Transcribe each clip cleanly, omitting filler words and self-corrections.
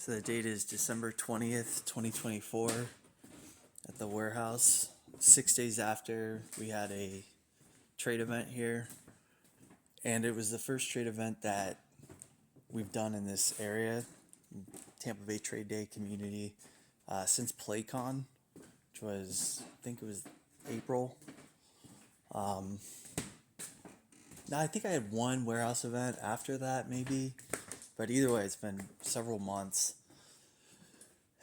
So the date is December 20th, 2024 at the warehouse. 6 days after we had a trade event here. And it was the first trade event that we've done in this area, Tampa Bay Trade Day community, since PlayCon, which was, I think it was April. No, I think I had one warehouse event after that, maybe. But either way, it's been several months.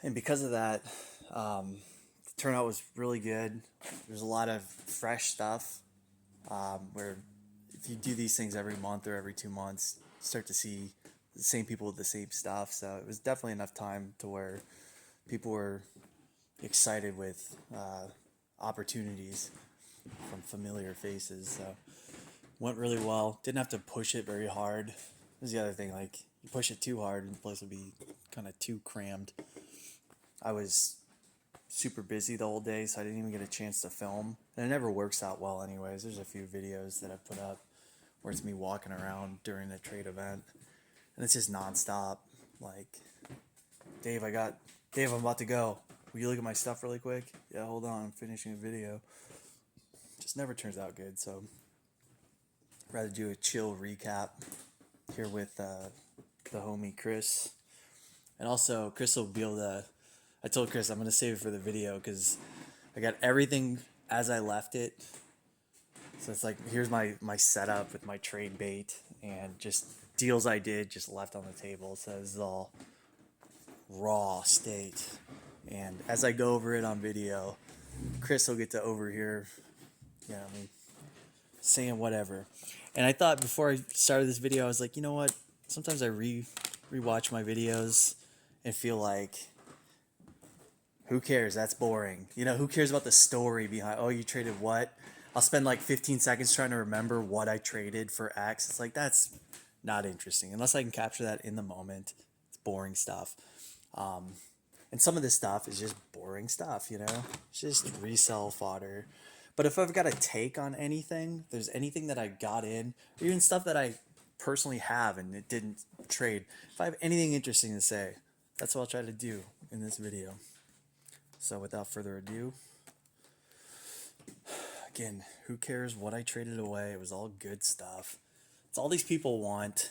And because of that, the turnout was really good. There's a lot of fresh stuff where if you do these things every month or every 2 months, you start to see the same people with the same stuff. So it was definitely enough time to where people were excited with opportunities from familiar faces. So went really well. Didn't have to push it very hard. This is the other thing, like you push it too hard and the place will be kind of too crammed. I was super busy the whole day, so I didn't even get a chance to film. And it never works out well anyways. There's a few videos that I put up where it's me walking around during the trade event. And it's just nonstop. Like, Dave, I'm about to go. Will you look at my stuff really quick? Yeah, hold on, I'm finishing a video. Just never turns out good, so I'd rather do a chill recap here with the homie Chris. And also, Chris will be able to, I told Chris I'm going to save it for the video because I got everything as I left it. So it's like, here's my setup with my trade bait and just deals I did just left on the table. So this is all raw state. And as I go over it on video, Chris will get to overhear, me saying whatever. And I thought before I started this video, I was like, you know what? Sometimes I rewatch my videos and feel like, who cares? That's boring. Who cares about the story behind, oh, you traded what? I'll spend like 15 seconds trying to remember what I traded for X. It's like, that's not interesting. Unless I can capture that in the moment, it's boring stuff. And some of this stuff is just boring stuff, It's just resell fodder. But if I've got a take on anything, if there's anything that I got in, or even stuff that I personally have and it didn't trade, if I have anything interesting to say, that's what I'll try to do in this video. So without further ado, again, who cares what I traded away? It was all good stuff. It's all these people want.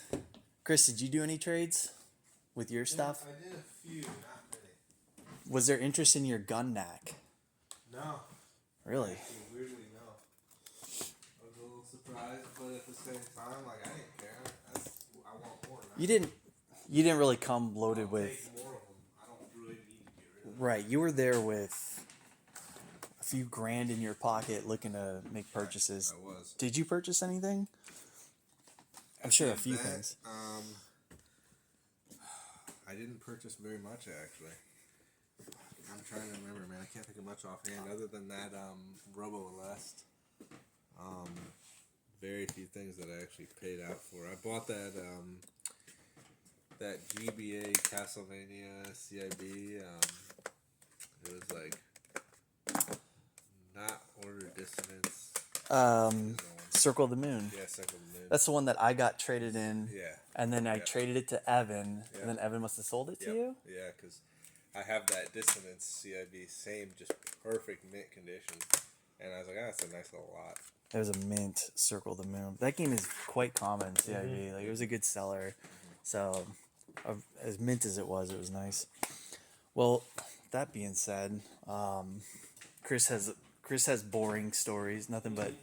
Chris, did you do any trades with your stuff? I did a few, not many. Was there interest in your gun knack? No. Really? Actually, weirdly, no. I was a little surprised, but at the same time, like, I didn't care. I want more. You didn't really come loaded with. Take more of them. I don't really need to get rid of them. Right, you were there with a few grand in your pocket looking to make purchases. I was. Did you purchase anything? I'm sure a few things. I didn't purchase very much, actually. I'm trying to remember, man. I can't think of much offhand other than that Robo-Lest. Very few things that I actually paid out for. I bought that GBA Castlevania CIB. It was like not Order Dissonance. Circle of the Moon. Yeah, Circle of the Moon. That's the one that I got traded in. Yeah. And then I traded it to Evan. Yeah. And then Evan must have sold it to you? Yeah, because I have that Dissonance CIB, same, just perfect mint condition. And I was like, that's a nice little lot. It was a mint Circle of the Moon. That game is quite common, CIB. Mm-hmm. Like, it was a good seller. So, as mint as it was nice. Well, that being said, Chris has boring stories. Nothing but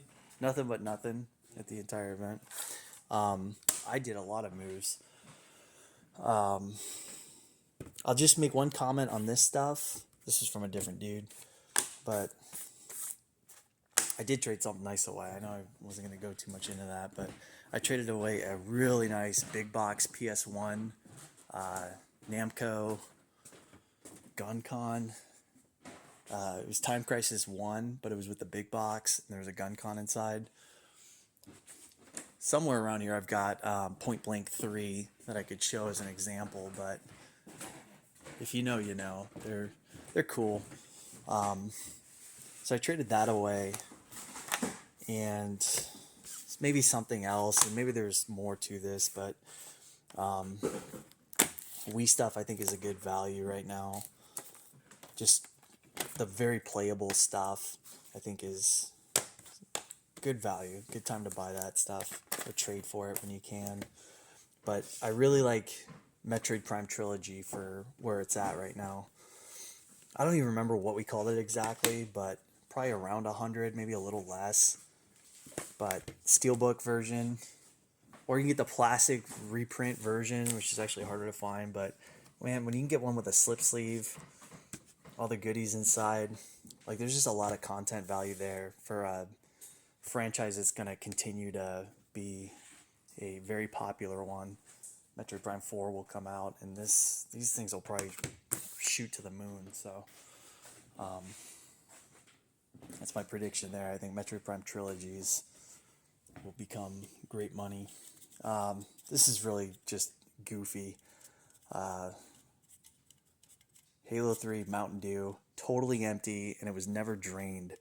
nothing at the entire event. I did a lot of moves. I'll just make one comment on this stuff. This is from a different dude, but I did trade something nice away. I know I wasn't going to go too much into that, but I traded away a really nice big box PS1 Namco GunCon. It was Time Crisis 1, but it was with the big box, and there was a GunCon inside. Somewhere around here I've got Point Blank 3 that I could show as an example, but if you know, you know. They're cool. So I traded that away, and maybe something else, and maybe there's more to this, but Wii stuff I think is a good value right now. Just the very playable stuff I think is good value. Good time to buy that stuff or trade for it when you can. But I really like Metroid Prime Trilogy for where it's at right now. I don't even remember what we called it exactly, but probably around 100, maybe a little less. But Steelbook version, or you can get the plastic reprint version, which is actually harder to find. But man, when you can get one with a slip sleeve, all the goodies inside, like there's just a lot of content value there for a franchise that's going to continue to be a very popular one. Metroid Prime 4 will come out, and these things will probably shoot to the moon. So that's my prediction there. I think Metroid Prime trilogies will become great money. This is really just goofy. Halo 3 Mountain Dew, totally empty, and it was never drained.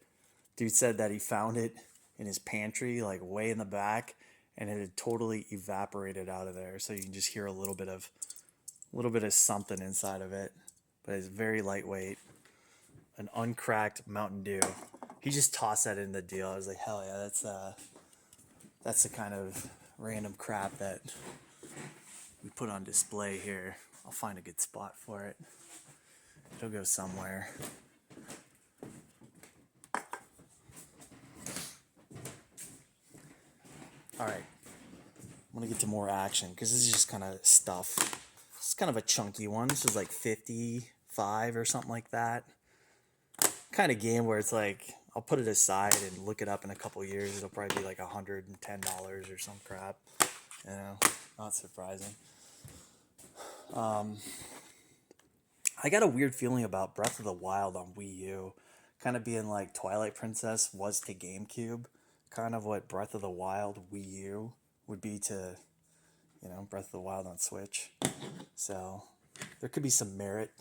Dude said that he found it in his pantry, like way in the back, and it had totally evaporated out of there. So you can just hear a little bit of something inside of it, but it's very lightweight. An uncracked Mountain Dew. He just tossed that in the deal. I was like, hell yeah, that's the kind of random crap that we put on display here. I'll find a good spot for it. It'll go somewhere. All right, I'm gonna get to more action because this is just kind of stuff. It's kind of a chunky one. This is like 55 or something like that. Kind of game where it's like I'll put it aside and look it up in a couple years. It'll probably be like $110 or some crap. You know, not surprising. I got a weird feeling about Breath of the Wild on Wii U, kind of being like Twilight Princess was to GameCube, kind of what Breath of the Wild Wii U would be to, Breath of the Wild on Switch. So there could be some merit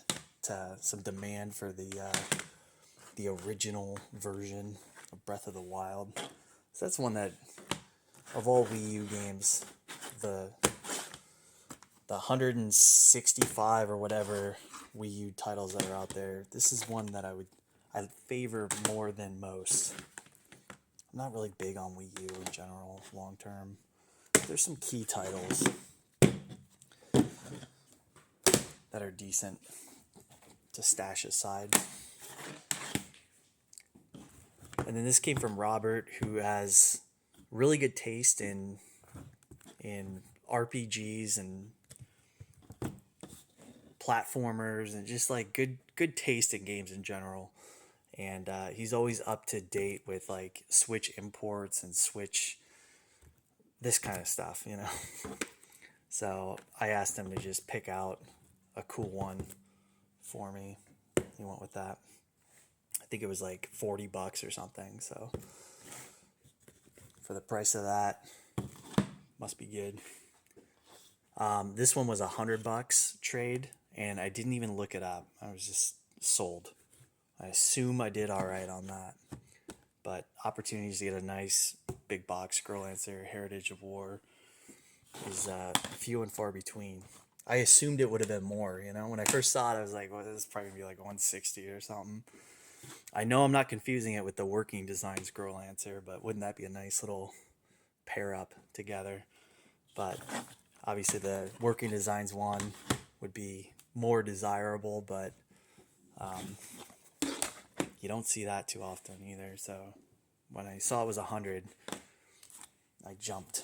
to some demand for the original version of Breath of the Wild. So that's one that, of all Wii U games, the 165 or whatever Wii U titles that are out there, this is one that I favor more than most. I'm not really big on Wii U in general, long term. There's some key titles that are decent to stash aside. And then this came from Robert, who has really good taste in RPGs and platformers and just like good taste in games in general. And he's always up to date with like Switch imports and Switch this kind of stuff, So I asked him to just pick out a cool one for me. He went with that. I think it was like $40 or something. So for the price of that, must be good. This one was $100 trade, and I didn't even look it up. I was just sold. I assume I did all right on that. But opportunities to get a nice big box Scrollancer Heritage of War is few and far between. I assumed it would have been more, When I first saw it, I was like, well, this is probably going to be like 160 or something. I know I'm not confusing it with the Working Design Scrollancer, but wouldn't that be a nice little pair up together? But obviously the Working Designs one would be more desirable, but you don't see that too often either. So when I saw it was 100, I jumped.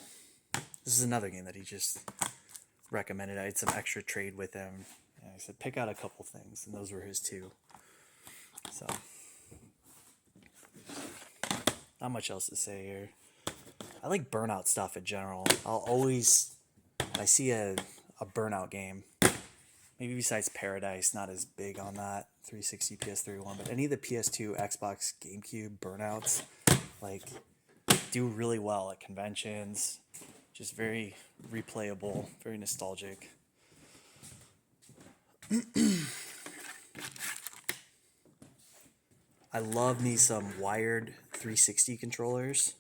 This is another game that he just recommended. I had some extra trade with him, and I said pick out a couple things, and those were his two. So not much else to say here. I like Burnout stuff in general. I'll always, when I see a Burnout game, maybe besides Paradise, not as big on that 360 PS3 one, but any of the PS2, Xbox, GameCube Burnouts, like, do really well at conventions. Just very replayable, very nostalgic. I love me some wired 360 controllers.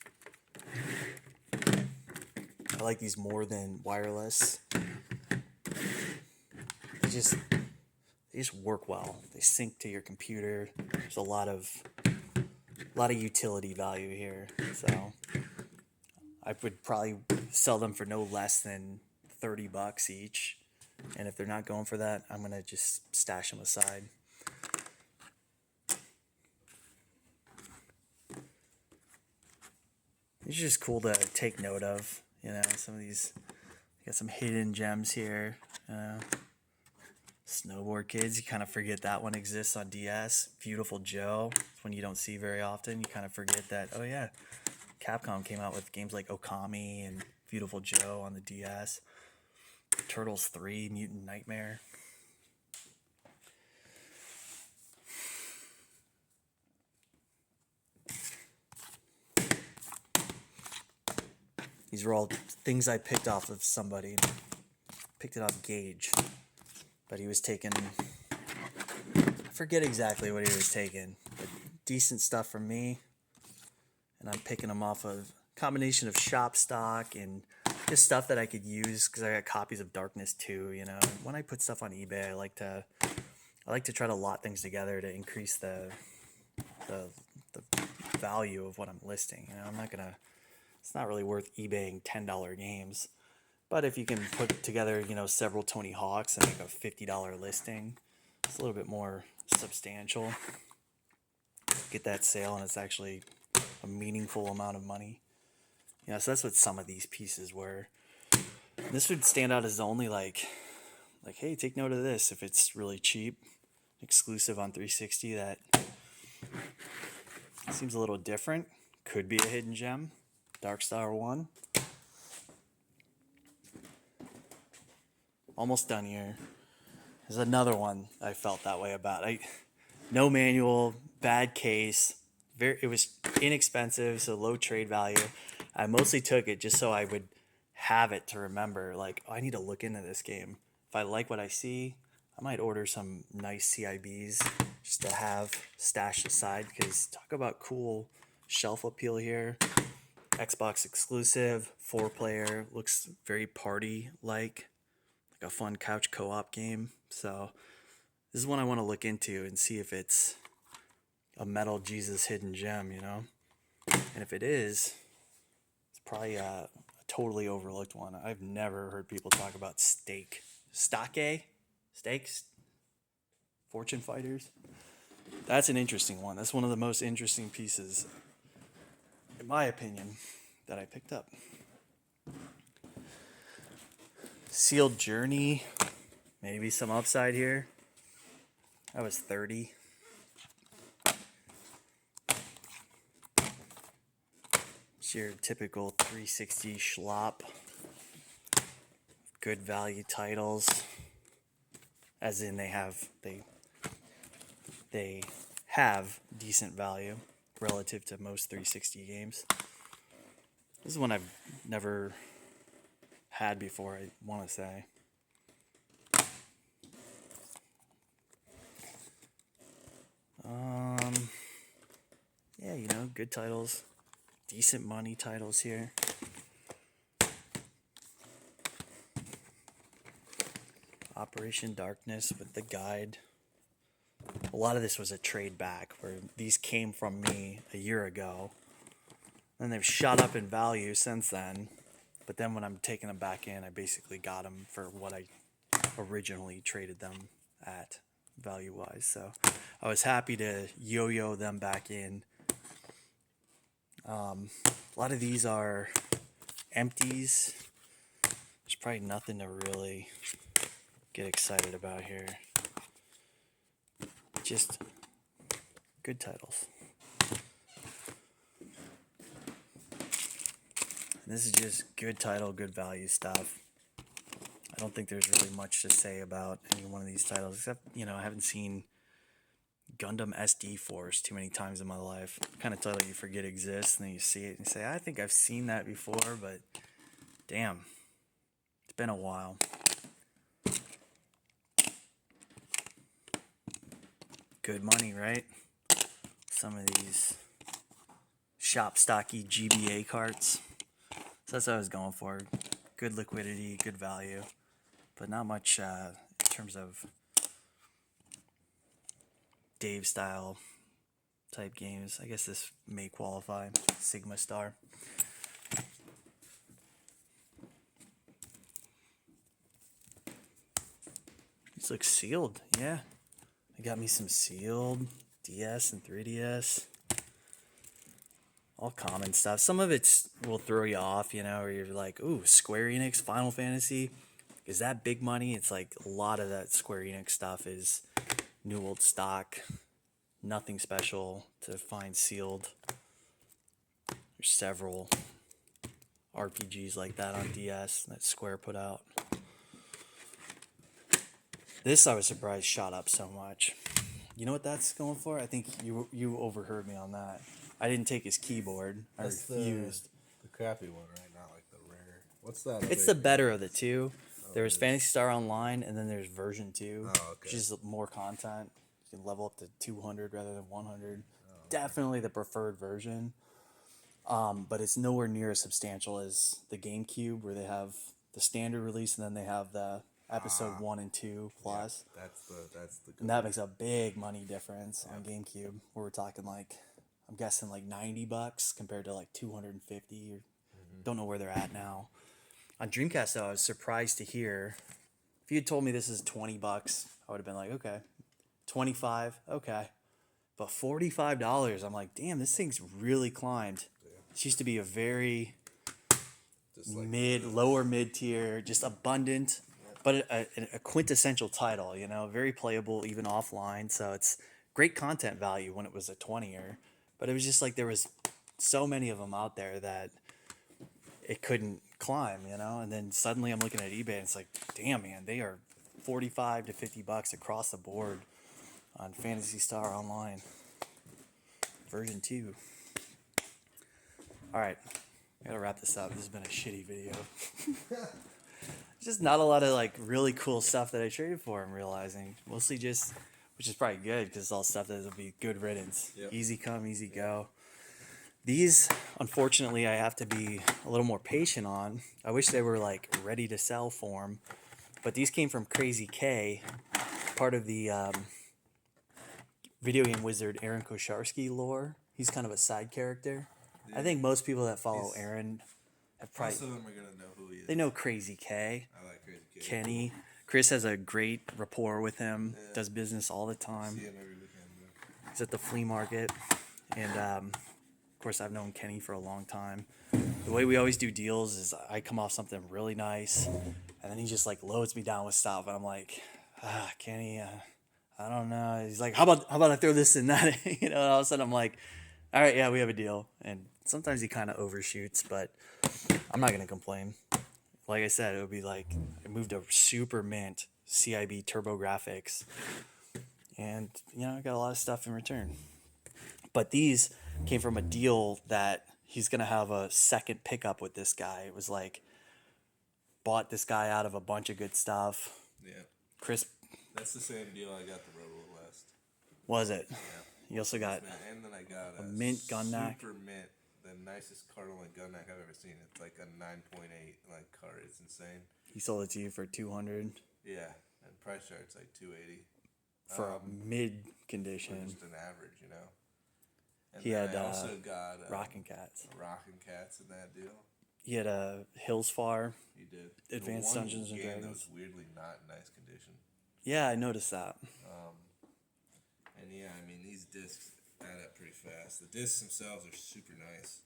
I like these more than wireless. they just work well. They sync to your computer. There's a lot of utility value here. So I would probably sell them for no less than $30 each. And if they're not going for that, I'm gonna just stash them aside. It's just cool to take note of, some of these, got some hidden gems here. Snowboard Kids, you kind of forget that one exists on DS. Beautiful Joe, one you don't see very often. You kind of forget that, oh yeah, Capcom came out with games like Okami and Beautiful Joe on the DS. Turtles 3, Mutant Nightmare. These were all things I picked off of somebody. Picked it off Gage. But he was taking, I forget exactly what he was taking, but decent stuff from me. And I'm picking them off of a combination of shop stock and just stuff that I could use because I got copies of Darkness 2, When I put stuff on eBay, I like to try to lot things together to increase the value of what I'm listing. It's not really worth eBaying $10 games. But if you can put together, several Tony Hawks and make a $50 listing, it's a little bit more substantial. Get that sale and it's actually a meaningful amount of money. So that's what some of these pieces were. This would stand out as the only like, hey, take note of this if it's really cheap, exclusive on 360. That seems a little different. Could be a hidden gem. Darkstar 1. Almost done here. There's another one I felt that way about. No manual, bad case. It was inexpensive, so low trade value. I mostly took it just so I would have it to remember, I need to look into this game. If I like what I see, I might order some nice CIBs just to have stashed aside, because talk about cool shelf appeal here. Xbox exclusive, 4-player, looks very party-like a fun couch co-op game. So this is one I want to look into and see if it's a Metal Jesus hidden gem, And if it is, it's probably a totally overlooked one. I've never heard people talk about Stake. Stakes? Fortune Fighters? That's an interesting one. That's one of the most interesting pieces, in my opinion, that I picked up. Sealed Journey, maybe some upside here. That was 30. It's your typical 360 schlop. Good value titles, as in they have decent value relative to most 360 games. This is one I've never had before, I want to say. Yeah, good titles, decent money titles here. Operation Darkness with the guide. A lot of this was a trade back, where these came from me a year ago, and they've shot up in value since then. But then when I'm taking them back in, I basically got them for what I originally traded them at value-wise. So I was happy to yo-yo them back in. A lot of these are empties. There's probably nothing to really get excited about here. Just good titles. This is just good title, good value stuff. I don't think there's really much to say about any one of these titles, except, I haven't seen Gundam SD Force too many times in my life. Kind of title you forget exists, and then you see it and you say, I think I've seen that before, but damn, it's been a while. Good money, right? Some of these shop stocky GBA carts. So that's what I was going for. Good liquidity, good value, but not much in terms of Dave style type games. I guess this may qualify. Sigma Star. These look sealed, yeah. I got me some sealed DS and 3DS. All common stuff. Some of it will throw you off, you know, or you're like, ooh, Square Enix, Final Fantasy. Is that big money? It's like a lot of that Square Enix stuff is new old stock. Nothing special to find sealed. There's several RPGs like that on DS that Square put out. This, I was surprised, shot up so much. You know what that's going for? I think you overheard me on that. I didn't take his keyboard. I refused. The crappy one, right? Not like the rare. What's that? It's the better of the two. There's Phantasy Star Online, and then there's version 2, which is more content. You can level up to 200 rather than 100. Definitely the preferred version. But it's nowhere near as substantial as the GameCube, where they have the standard release, and then they have the episode 1 and 2 plus. Yeah, that's the good And that makes a big money difference on GameCube. Where we're talking like, I'm guessing like $90 compared to like 250. Or don't know where they're at now. On Dreamcast though, I was surprised to hear. If you had told me this is $20, I would have been like, okay. 25, okay. But $45, I'm like, damn, this thing's really climbed. This used to be a very just like lower mid tier, just abundant, but a quintessential title, you know, very playable even offline. So it's great content value when it was a 20er, but it was just like there was so many of them out there that it couldn't climb, you know. And then suddenly I'm looking at eBay and it's like, damn, man, they are $45 to $50 across the board on Phantasy Star Online version 2. All right, I gotta wrap this up. This has been a shitty video. Just not a lot of like really cool stuff that I traded for. I'm realizing mostly just, which is probably good because it's all stuff that will be good riddance. Yep. Easy come, easy go. These, unfortunately, I have to be a little more patient on. I wish they were like ready to sell form, but these came from Crazy K, part of the video game wizard Aaron Kosharsky lore. He's kind of a side character. I think most people that follow Aaron have probably, most of them are gonna know who he is. they know Crazy K. I like Crazy K. Kenny. Chris has a great rapport with him. Does business all the time. See him every weekend. Bro. He's at the flea market, and of course I've known Kenny for a long time. The way we always do deals is I come off something really nice, and then he just like loads me down with stuff, and I'm like, Kenny, I don't know. He's like, how about I throw this and that, you know? And all of a sudden I'm like, all right, yeah, we have a deal. And sometimes he kind of overshoots, but I'm not gonna complain. Like I said, it would be like I moved a super mint CIB Turbo Graphics, and you know I got a lot of stuff in return. But these came from a deal that he's gonna have a second pickup with this guy. It was like bought this guy out of a bunch of good stuff. Yeah. Chris, That's the same deal I got the Robo West. was it? Yeah. You also got And then I got a mint gun knack. Super mint, the nicest Cardinal gun knack I've ever seen. It's like a 9.8 like card. It's insane. he sold it to you for 200 Yeah, and price chart's like 280 for a mid for condition. just an average, you know. And He then had I also got Rockin' Cats. Rockin' Cats in that deal. He had a Hills Far. He did. Advanced The one Dungeons and game that Dragons. was weirdly not in nice condition. Yeah, I noticed that. And yeah, I mean these discs add up pretty fast. The discs themselves are super nice.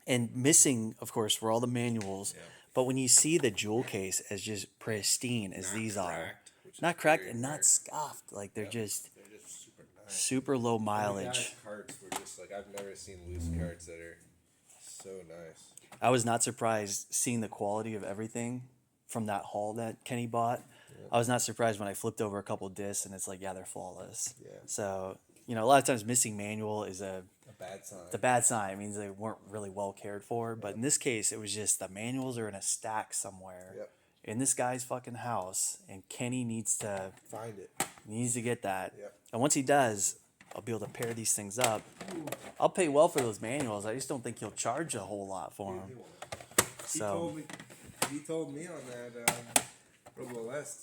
And missing, of course, were all the manuals. Yeah. But when you see the jewel case as just pristine as Not these are, cracked, which is not cracked very and not rare. scuffed, like they're just They're just super nice. super low The mileage. guys' carts were just like I've never seen loose carts that are so nice. I was not surprised seeing the quality of everything from that haul that Kenny bought. I was not surprised when I flipped over a couple discs and it's like, yeah, they're flawless. Yeah. So, you know, a lot of times missing manual is a Bad sign. bad sign. It means they weren't really well cared for. But in this case, it was just the manuals are in a stack somewhere Yep. in this guy's fucking house, and Kenny needs to Find it. get that. Yep. And once he does, I'll be able to pair these things up. I'll pay well for those manuals. I just don't think he'll charge a whole lot for them. He So told me on that Robo West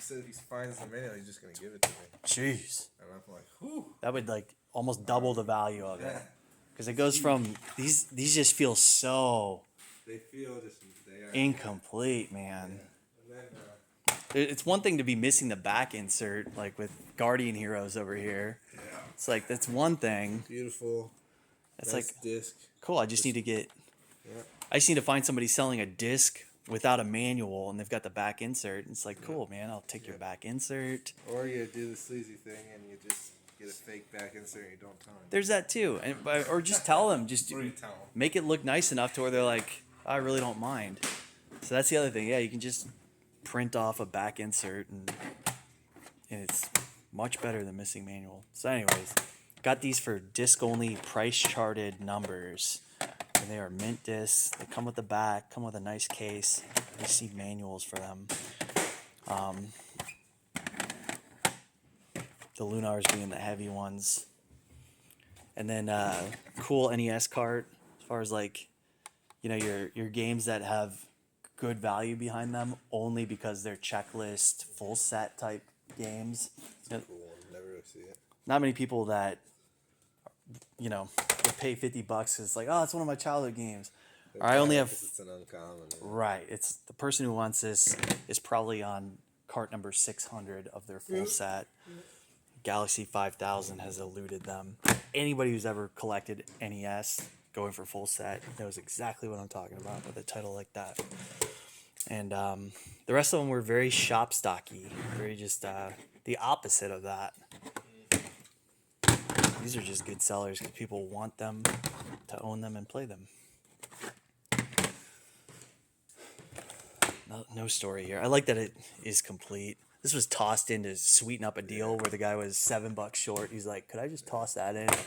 said if he finds the manual, he's just gonna give it to me. Jeez. And I'm like, whew. That would like almost double the value of it. Yeah. Because it goes from these just feel so They feel just they are. incomplete, man. And then, It's one thing to be missing the back insert, like with Guardian Heroes over here. yeah. It's like that's one thing. Beautiful. It's Nice like disc. cool. I just need to get. Yeah. I just need to find somebody selling a disc without a manual, and they've got the back insert. And it's like cool, man. I'll take your back insert. Or you do the sleazy thing and you just get a fake back insert and you don't tell them. There's that too, and or just tell them, just Or you tell them. make it look nice enough to where they're like, I really don't mind. So that's the other thing. Yeah, you can just print off a back insert, and it's much better than missing manual. So, anyways, got these for disc only, price charted numbers, and they are mint discs. They come with the back, come with a nice case. You see manuals for them. The Lunars being the heavy ones. And then cool NES cart as far as like, you know, your games that have good value behind them only because they're checklist full set type games. You know, Cool. Never really see it. not many people that, you know, would pay $50. It's like, oh, it's one of my childhood games. Or I only have It's an uncommon. right. It's the person who wants this is probably on cart number 600 of their full set. Galaxy 5000 has eluded them. Anybody who's ever collected NES going for full set knows exactly what I'm talking about with a title like that. And the rest of them were very shop stocky, very just the opposite of that. These are just good sellers because people want them to own them and play them. No story here. I like that it is complete. This was tossed in to sweeten up a deal where the guy was $7 short. He's like, could I just toss that in? I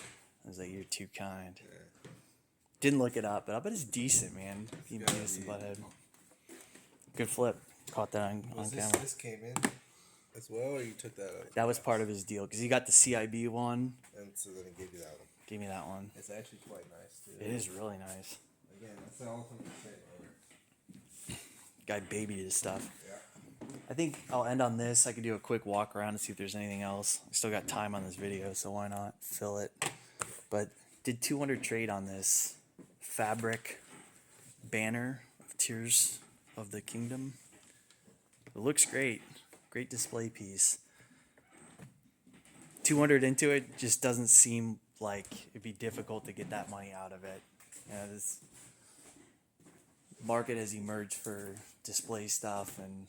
was like, you're too kind. Yeah. Didn't look it up, but I bet it's decent, man. You gotta Beavis and be. Butthead. Good flip. Caught that on Was camera. this came in as well, or you took that out? That was part of his deal because he got the CIB one. And so then he gave you that one. Gave me that one. It's actually quite nice too. It is really nice. Again, that's the ultimate thing. Guy babied his stuff. Yeah. I think I'll end on this. I could do a quick walk around and see if there's anything else. I still got time on this video, so why not fill it? But did 200 trade on this fabric banner of Tears of the Kingdom. It looks great. Great display piece. 200 into it just doesn't seem like it'd be difficult to get that money out of it. You know, this market has emerged for display stuff, and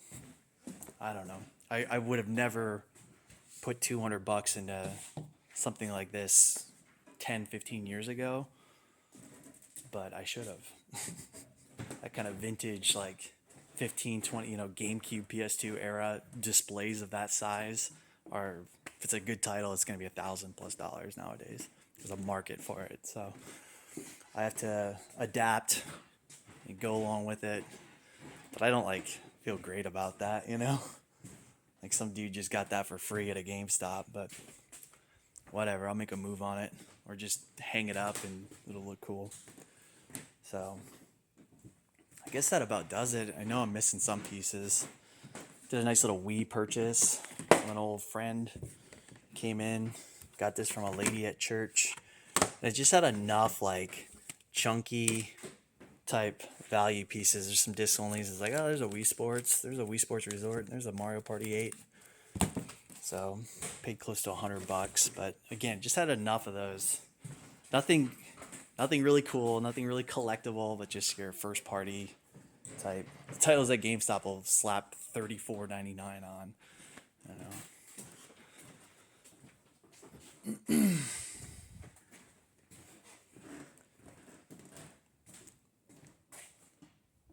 I don't know. I would have never put $200 into something like this 10, 15 years ago, but I should have. That kind of vintage, like 15, 20, you know, GameCube, PS2 era displays of that size are, if it's a good title, it's going to be $1,000+ nowadays. There's a market for it. So I have to adapt and go along with it. But I don't like feel great about that, you know? Like some dude just got that for free at a GameStop, but whatever, I'll make a move on it or just hang it up and it'll look cool. So I guess that about does it. I know I'm missing some pieces. Did a nice little Wii purchase from an old friend. Came in, got this from a lady at church. And it just had enough like chunky type value pieces. There's some disc onlys. It's like, oh, there's a Wii Sports. There's a Wii Sports Resort. There's a Mario Party 8. So paid close to $100. But again, just had enough of those. Nothing really cool. Nothing really collectible. But just your first party type. The titles at GameStop will slap $34.99 on. I don't know.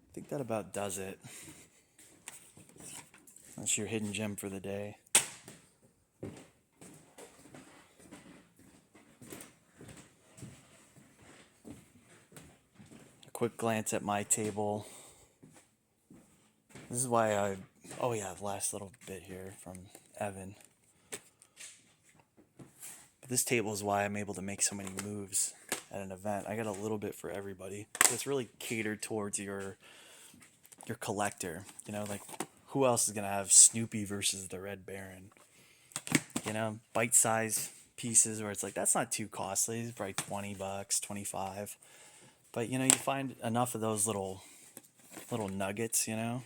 I think that about does it. That's your hidden gem for the day. A quick glance at my table. This is why oh yeah, the last little bit here from Evan. But this table is why I'm able to make so many moves at an event. I got a little bit for everybody. So it's really catered towards your collector. You know, like who else is gonna have Snoopy versus the Red Baron? You know, bite-sized pieces where it's like that's not too costly. It's probably $20, 25. But you know, you find enough of those little nuggets. You know,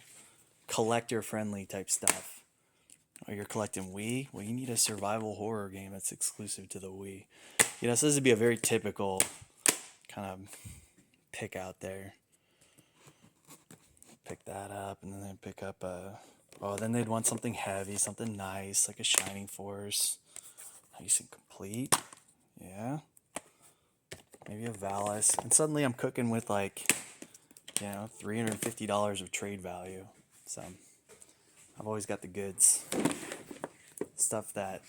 collector friendly type stuff. Or you're collecting Wii. Well, you need a survival horror game that's exclusive to the Wii. You know, so this would be a very typical kind of pick out there. Pick that up, and then they pick up a. Oh, then they'd want something heavy, something nice, like a Shining Force. Nice and complete. Yeah. Maybe a Valis. And suddenly I'm cooking with like, you know, $350 of trade value. So I've always got the goods. Stuff that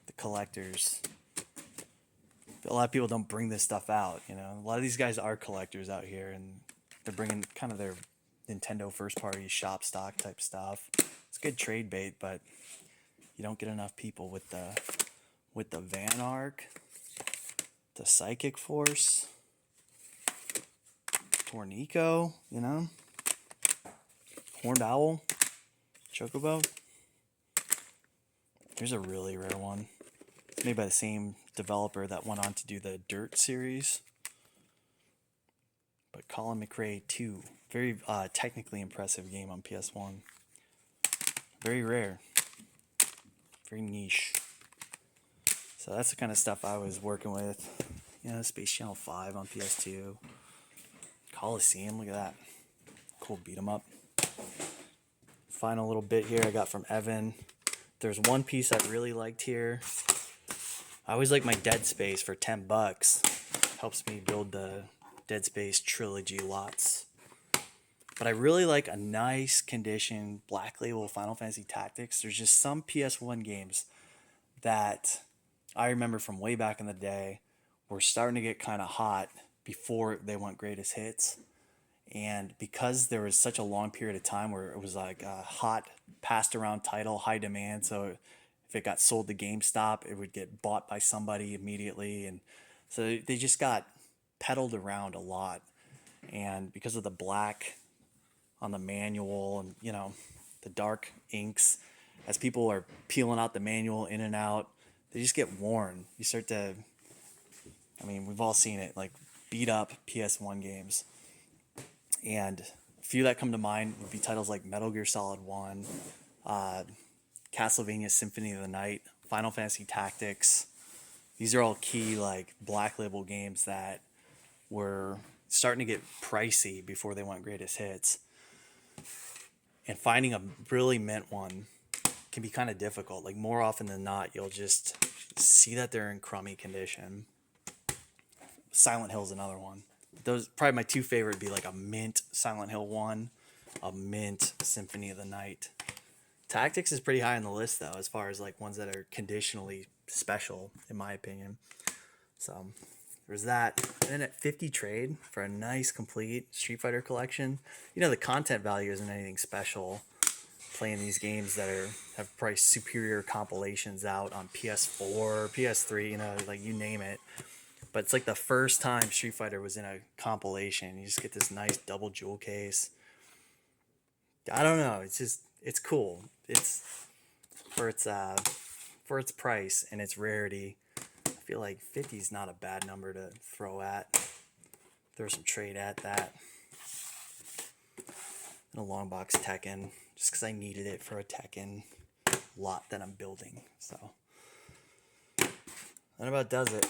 the collectors. A lot of people don't bring this stuff out, you know. A lot of these guys are collectors out here, and they're bringing kind of their Nintendo first party shop stock type stuff. It's good trade bait, but you don't get enough people with the Van Arc, the Psychic Force, Tornico, you know, Horned Owl, Chocobo. Here's a really rare one. It's made by the same developer that went on to do the Dirt series. But Colin McRae 2. Very technically impressive game on PS1. Very rare. Very niche. So that's the kind of stuff I was working with. You know, Space Channel 5 on PS2. Coliseum, look at that. Cool beat 'em up. Final little bit here I got from Evan. There's one piece I really liked here. I always like my Dead Space for $10. Helps me build the Dead Space trilogy lots. But I really like a nice condition Black Label Final Fantasy Tactics. There's just some PS1 games that I remember from way back in the day were starting to get kind of hot before they went greatest hits. And because there was such a long period of time where it was like a hot, passed around title, high demand, so if it got sold to GameStop, it would get bought by somebody immediately. And so they just got peddled around a lot. And because of the black on the manual and, you know, the dark inks, as people are peeling out the manual in and out, they just get worn. You start to, I mean, we've all seen it, like beat up PS1 games. And a few that come to mind would be titles like Metal Gear Solid 1, Castlevania Symphony of the Night, Final Fantasy Tactics. These are all key like Black Label games that were starting to get pricey before they went greatest hits. And finding a really mint one can be kind of difficult. Like more often than not, you'll just see that they're in crummy condition. Silent Hill's another one. Those probably my two favorite would be like a mint Silent Hill 1, a mint Symphony of the Night. Tactics is pretty high on the list though, as far as like ones that are conditionally special, in my opinion. So there's that. And then at 50 trade for a nice complete Street Fighter collection. You know, the content value isn't anything special. Playing these games that have probably superior compilations out on PS4, PS3, you know, like you name it. But it's like the first time Street Fighter was in a compilation. You just get this nice double jewel case. I don't know. It's cool. It's for its price and its rarity. I feel like 50 is not a bad number to throw at. Throw some trade at that. And a long box Tekken, just because I needed it for a Tekken lot that I'm building. So that about does it.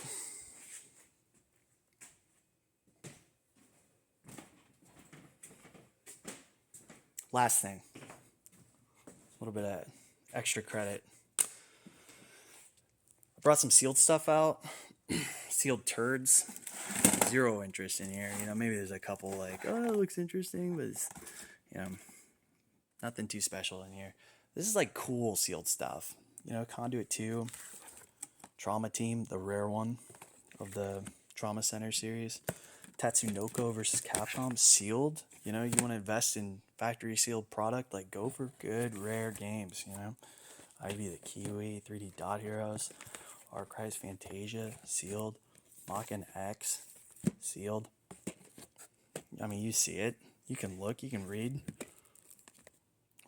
Last thing, a little bit of extra credit. I brought some sealed stuff out, sealed turds. Zero interest in here. You know, maybe there's a couple like, oh, it looks interesting, but it's, you know, nothing too special in here. This is like cool sealed stuff. You know, Conduit 2, Trauma Team, the rare one of the Trauma Center series. Tatsunoko versus Capcom, sealed. You know, you want to invest in factory sealed product, like go for good rare games, you know. Ivy the Kiwi, 3D Dot Heroes, Archives Fantasia, sealed. Makken X, sealed. I mean, you see it. You can look, you can read.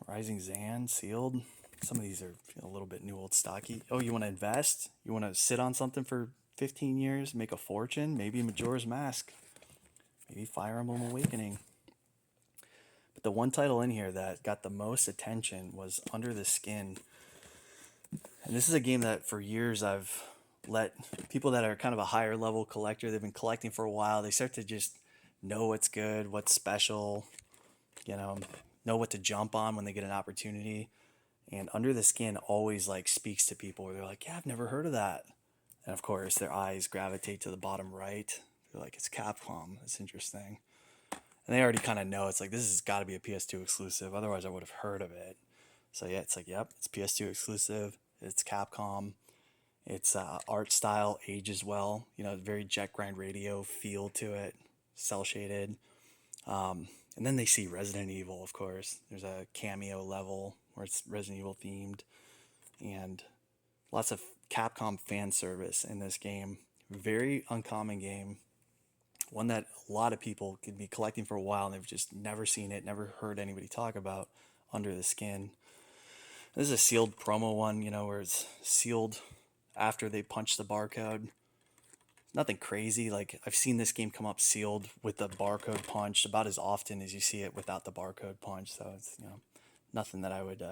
Rising Zan, sealed. Some of these are a little bit new old stocky. Oh, you want to invest? You want to sit on something for 15 years, make a fortune? Maybe Majora's Mask. Maybe Fire Emblem Awakening. But the one title in here that got the most attention was Under the Skin. And this is a game that for years I've let people that are kind of a higher level collector, they've been collecting for a while, they start to just know what's good, what's special, you know what to jump on when they get an opportunity. And Under the Skin always like speaks to people where they're like, yeah, I've never heard of that. And of course their eyes gravitate to the bottom right. They're like, it's Capcom. That's interesting. And they already kind of know it's like, this has got to be a PS2 exclusive. Otherwise I would have heard of it. So yeah, it's like, yep, it's PS2 exclusive. It's Capcom. It's art style ages well. You know, very Jet Grind Radio feel to it. Cell shaded. And then they see Resident Evil, of course. There's a cameo level where it's Resident Evil themed. And lots of Capcom fan service in this game. Very uncommon game. One that a lot of people could be collecting for a while and they've just never seen it, never heard anybody talk about. Under the Skin. This is a sealed promo one, you know, where it's sealed after they punch the barcode. Nothing crazy. Like, I've seen this game come up sealed with the barcode punched about as often as you see it without the barcode punch. So it's, you know, nothing that I would,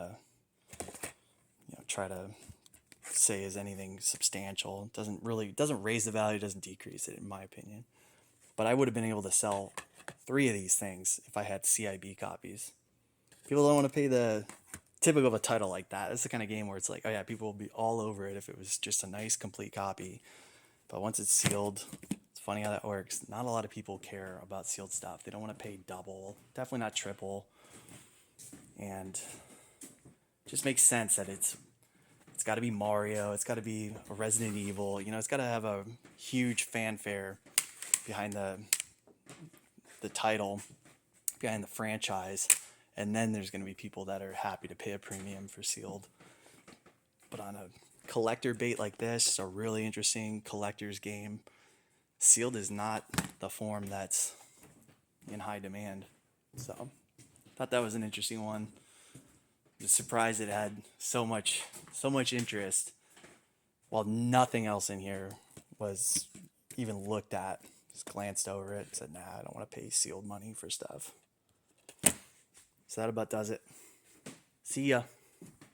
try to say is anything substantial. It doesn't raise the value, doesn't decrease it, in my opinion. But I would have been able to sell 3 of these things if I had CIB copies. People don't want to pay the typical of a title like that. It's the kind of game where it's like, oh yeah, people will be all over it if it was just a nice complete copy. But once it's sealed, it's funny how that works. Not a lot of people care about sealed stuff. They don't want to pay double, definitely not triple. And it just makes sense that it's got to be Mario, it's got to be a Resident Evil, you know, it's got to have a huge fanfare behind the title, behind the franchise, and then there's going to be people that are happy to pay a premium for sealed. But on a collector bait like this, a really interesting collector's game, sealed is not the form that's in high demand. So thought that was an interesting one. Just surprised it had so much interest while nothing else in here was even looked at. Just glanced over it and said, nah, I don't want to pay sealed money for stuff. So that about does it. See ya.